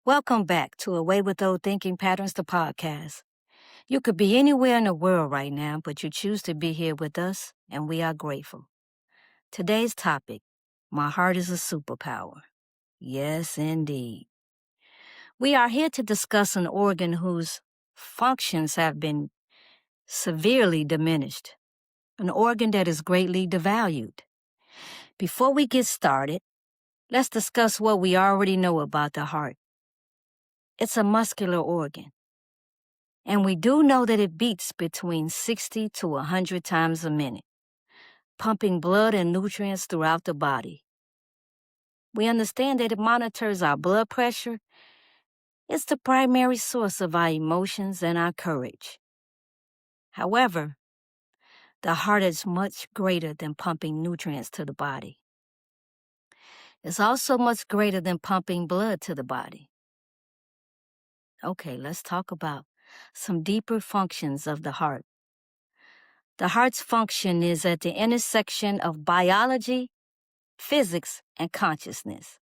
Welcome back to Away with Old Thinking Patterns, the podcast. You could be anywhere in the world right now, but you choose to be here with us, and we are grateful. Today's topic, my heart is a superpower. Yes, indeed. We are here to discuss an organ whose functions have been severely diminished, an organ that is greatly devalued. Before we get started, let's discuss what we already know about the heart. It's a muscular organ. And we do know that it beats between 60 to 100 times a minute, pumping blood and nutrients throughout the body. We understand that it monitors our blood pressure. It's the primary source of our emotions and our courage. However, the heart is much greater than pumping nutrients to the body. It's also much greater than pumping blood to the body. Okay, let's talk about some deeper functions of the heart. The heart's function is at the intersection of biology, physics, and consciousness.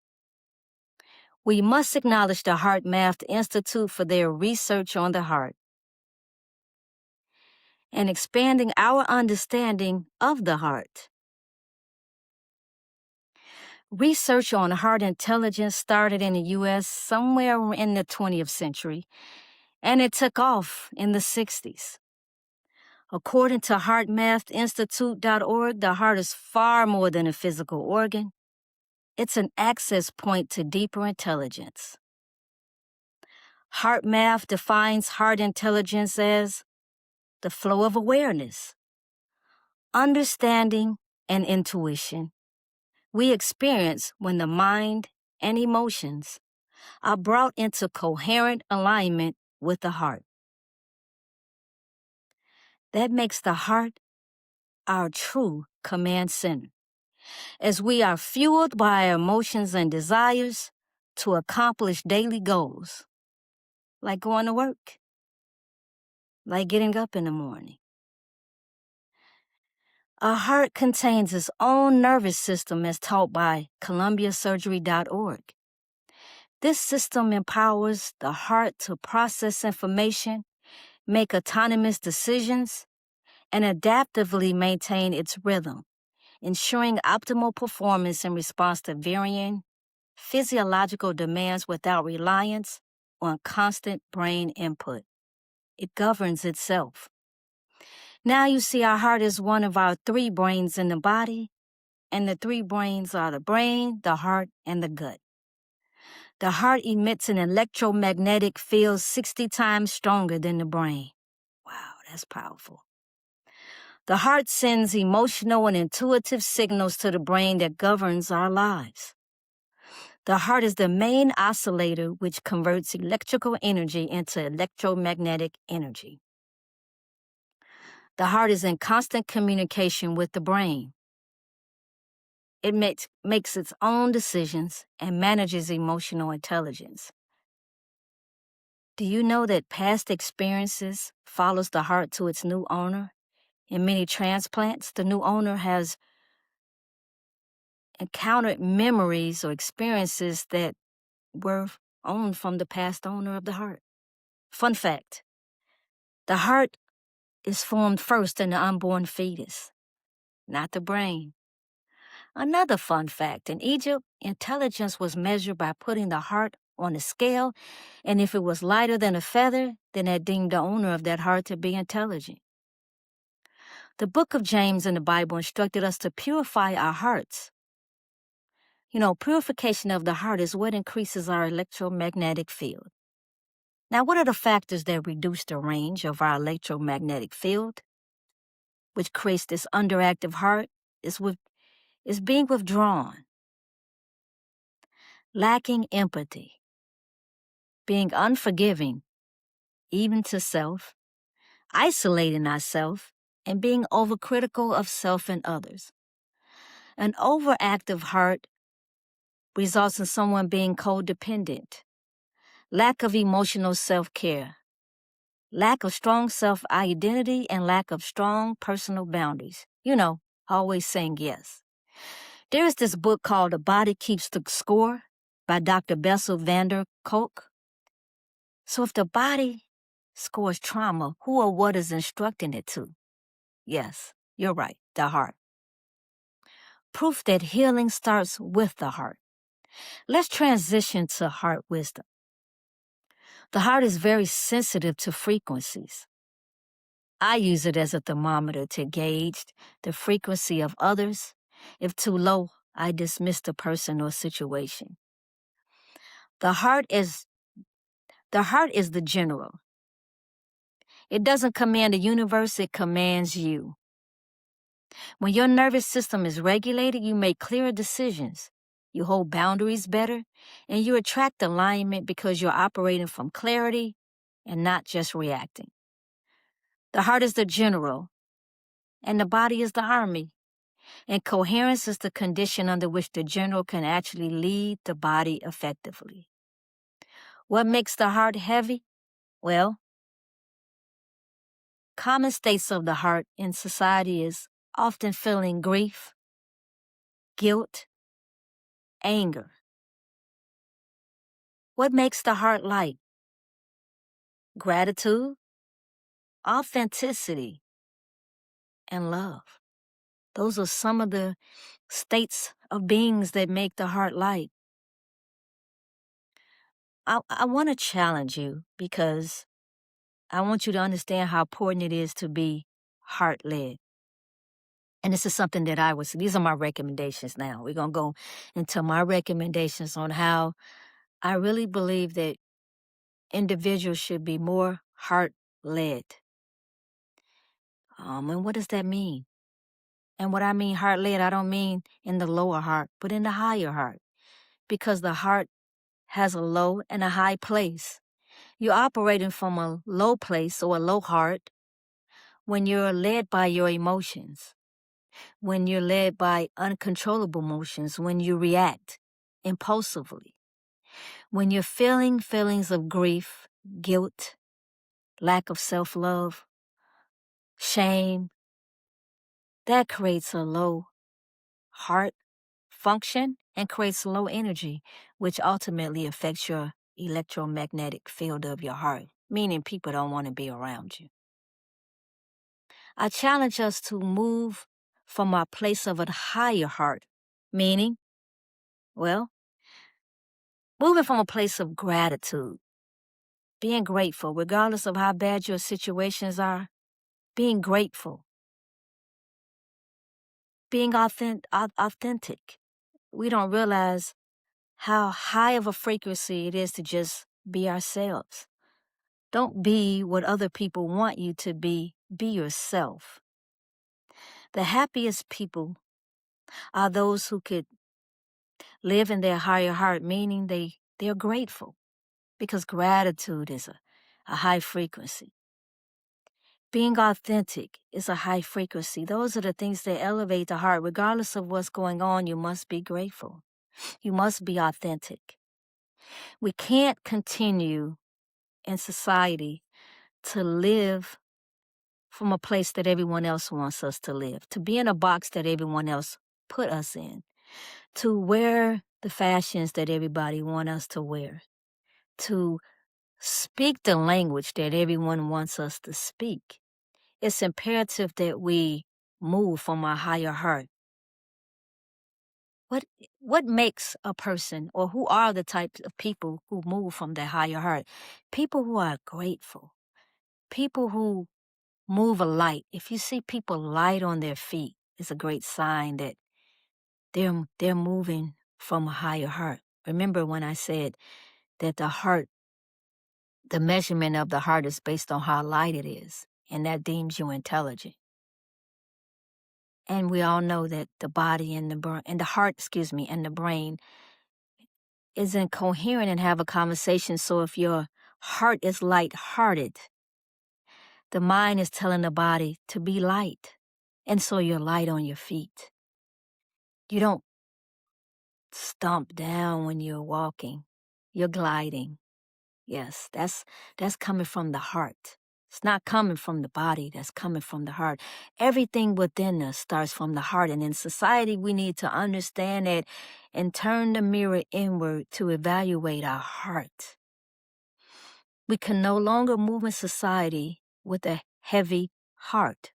We must acknowledge the Heart Math Institute for their research on the heart and expanding our understanding of the heart. Research on heart intelligence started in the U.S. somewhere in the 20th century, and it took off in the 60s. According to HeartMathInstitute.org, the heart is far more than a physical organ. It's an access point to deeper intelligence. Heart Math defines heart intelligence as the flow of awareness, understanding, and intuition we experience when the mind and emotions are brought into coherent alignment with the heart. That makes the heart our true command center, as we are fueled by our emotions and desires to accomplish daily goals, like going to work, like getting up in the morning. Our heart contains its own nervous system as taught by ColumbiaSurgery.org. This system empowers the heart to process information, make autonomous decisions, and adaptively maintain its rhythm, ensuring optimal performance in response to varying physiological demands without reliance on constant brain input. It governs itself. Now you see our heart is one of our three brains in the body, and the three brains are the brain, the heart, and the gut. The heart emits an electromagnetic field 60 times stronger than the brain. Wow, that's powerful. The heart sends emotional and intuitive signals to the brain that governs our lives. The heart is the main oscillator which converts electrical energy into electromagnetic energy. The heart is in constant communication with the brain. It makes its own decisions and manages emotional intelligence. Do you know that past experiences follows the heart to its new owner? In many transplants, the new owner has encountered memories or experiences that were owned from the past owner of the heart. Fun fact, the heart is formed first in the unborn fetus, not the brain. Another fun fact, in Egypt, intelligence was measured by putting the heart on a scale, and if it was lighter than a feather, then that deemed the owner of that heart to be intelligent. The book of James in the Bible instructed us to purify our hearts. Purification of the heart is what increases our electromagnetic field. Now, what are the factors that reduce the range of our electromagnetic field, which creates this underactive heart? Is being withdrawn, lacking empathy, being unforgiving, even to self, isolating ourselves, and being overcritical of self and others. An overactive heart results in someone being codependent, lack of emotional self-care, lack of strong self-identity, and lack of strong personal boundaries. Always saying yes. There is this book called The Body Keeps the Score by Dr. Bessel van der Kolk. So if the body scores trauma, who or what is instructing it to? Yes, you're right, the heart. Proof that healing starts with the heart. Let's transition to heart wisdom. The heart is very sensitive to frequencies. I use it as a thermometer to gauge the frequency of others. If too low, I dismiss the person or situation. The heart is the general. It doesn't command the universe, it commands you. When your nervous system is regulated, you make clearer decisions. You hold boundaries better, and you attract alignment because you're operating from clarity and not just reacting. The heart is the general, and the body is the army. And coherence is the condition under which the general can actually lead the body effectively. What makes the heart heavy? Well, common states of the heart in society is often feeling grief, guilt, anger. What makes the heart light? Gratitude, authenticity, and love. Those are some of the states of beings that make the heart light. I want to challenge you because I want you to understand how important it is to be heart-led. And this is something that these are my recommendations now. We're going to go into my recommendations on how I really believe that individuals should be more heart-led. And what does that mean? And what I mean heart-led, I don't mean in the lower heart, but in the higher heart. Because the heart has a low and a high place. You're operating from a low place or a low heart when you're led by your emotions, when you're led by uncontrollable emotions, when you react impulsively, when you're feeling feelings of grief, guilt, lack of self-love, shame. That creates a low heart function and creates low energy, which ultimately affects your electromagnetic field of your heart, meaning people don't want to be around you. I challenge us to move from our place of a higher heart, meaning, well, moving from a place of gratitude, being grateful, regardless of how bad your situations are, being grateful, being authentic. We don't realize how high of a frequency it is to just be ourselves. Don't be what other people want you to be. Be yourself. The happiest people are those who could live in their higher heart, meaning they're grateful, because gratitude is a high frequency. Being authentic is a high frequency. Those are the things that elevate the heart. Regardless of what's going on, you must be grateful. You must be authentic. We can't continue in society to live from a place that everyone else wants us to live, to be in a box that everyone else put us in, to wear the fashions that everybody wants us to wear, to speak the language that everyone wants us to speak. It's imperative that we move from our higher heart. What makes a person, or who are the types of people who move from their higher heart? People who are grateful. People who move a light. If you see people light on their feet, it's a great sign that they're moving from a higher heart. Remember when I said that the measurement of the heart is based on how light it is, and that deems you intelligent. And we all know that the body and the heart, and the brain isn't coherent and have a conversation. So if your heart is light-hearted, the mind is telling the body to be light. And so you're light on your feet. You don't stomp down when you're walking. You're gliding. Yes, that's coming from the heart. It's not coming from the body. That's coming from the heart. Everything within us starts from the heart. And in society, we need to understand that and turn the mirror inward to evaluate our heart. We can no longer move in society with a heavy heart.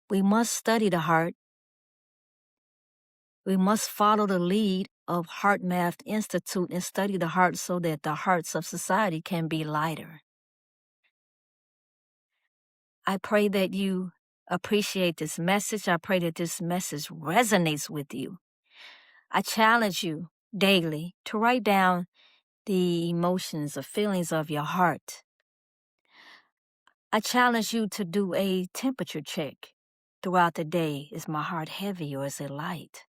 We must study the heart. We must follow the lead of Heart Math Institute and study the heart so that the hearts of society can be lighter. I pray that you appreciate this message. I pray that this message resonates with you. I challenge you daily to write down the emotions or feelings of your heart. I challenge you to do a temperature check throughout the day. Is my heart heavy or is it light?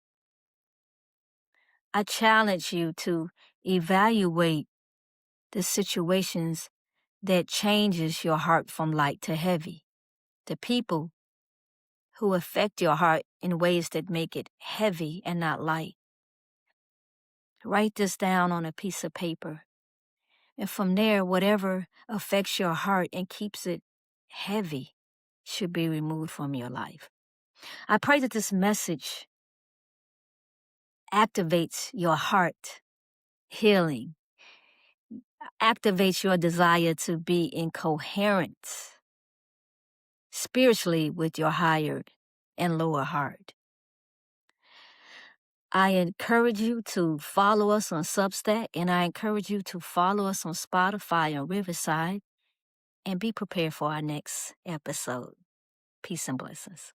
I challenge you to evaluate the situations that changes your heart from light to heavy. The people who affect your heart in ways that make it heavy and not light. Write this down on a piece of paper. And from there, whatever affects your heart and keeps it heavy should be removed from your life. I pray that this message activates your heart healing, activates your desire to be in coherence spiritually with your higher and lower heart. I encourage you to follow us on Substack, and I encourage you to follow us on Spotify and Riverside, and be prepared for our next episode. Peace and blessings.